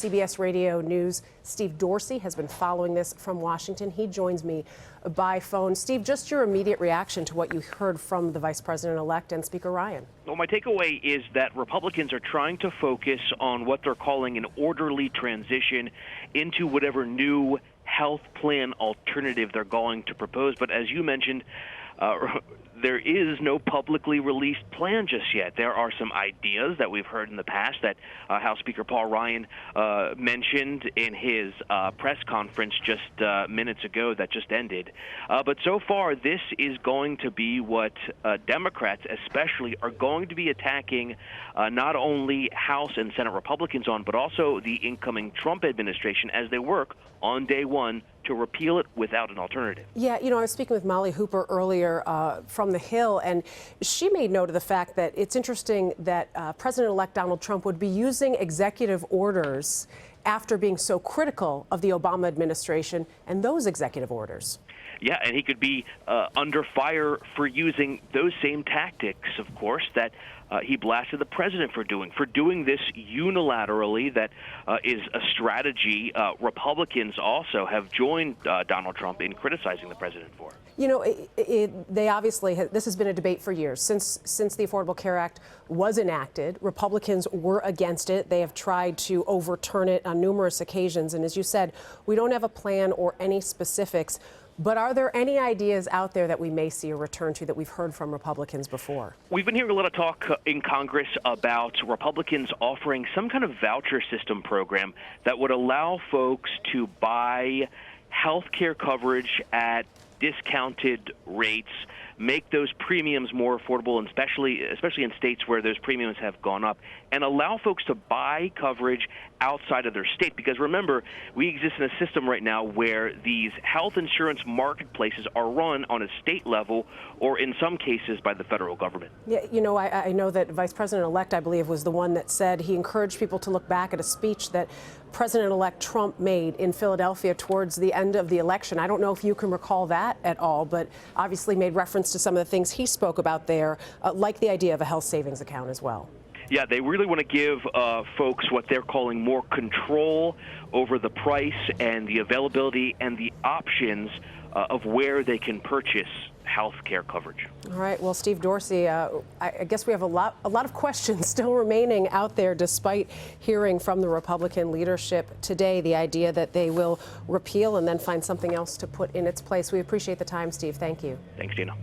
CBS Radio News' Steve Dorsey has been following this from Washington. He joins me by phone. Steve, just your immediate reaction to what you heard from the Vice President-elect and Speaker Ryan. Well, my takeaway is that Republicans are trying to focus on what they're calling an orderly transition into whatever new health plan alternative they're going to propose. But as you mentioned, there is no publicly released plan just yet. There are some ideas that we've heard in the past that House Speaker Paul Ryan mentioned in his press conference just minutes ago that just ended. But so far, this is going to be what Democrats especially are going to be attacking not only House and Senate Republicans on, but also the incoming Trump administration as they work on day one to repeal it without an alternative. Yeah, I was speaking with Molly Hooper earlier from the Hill, and she made note of the fact that it's interesting that President-elect Donald Trump would be using executive orders after being so critical of the Obama administration and those executive orders. Yeah, and he could be under fire for using those same tactics, of course, that he blasted the president for doing this unilaterally. That is a strategy Republicans also have joined Donald Trump in criticizing the president for. They obviously this has been a debate for years. Since the Affordable Care Act was enacted, Republicans were against it. They have tried to overturn it on numerous occasions. And as you said, we don't have a plan or any specifics. But are there any ideas out there that we may see a return to that we've heard from Republicans before? We've been hearing a lot of talk in Congress about Republicans offering some kind of voucher system program that would allow folks to buy health care coverage at discounted rates, make those premiums more affordable, and especially in states where those premiums have gone up, and allow folks to buy coverage outside of their state. Because remember, we exist in a system right now where these health insurance marketplaces are run on a state level or in some cases by the federal government. Yeah, I know that Vice President-elect, I believe, was the one that said he encouraged people to look back at a speech that President-elect Trump made in Philadelphia towards the end of the election. I don't know if you can recall that at all, but obviously made reference to some of the things he spoke about there, like the idea of a health savings account as well. Yeah, they really want to give folks what they're calling more control over the price and the availability and the options of where they can purchase health care coverage. All right. Well, Steve Dorsey, I guess we have a lot of questions still remaining out there, despite hearing from the Republican leadership today the idea that they will repeal and then find something else to put in its place. We appreciate the time, Steve. Thank you. Thanks, Gina.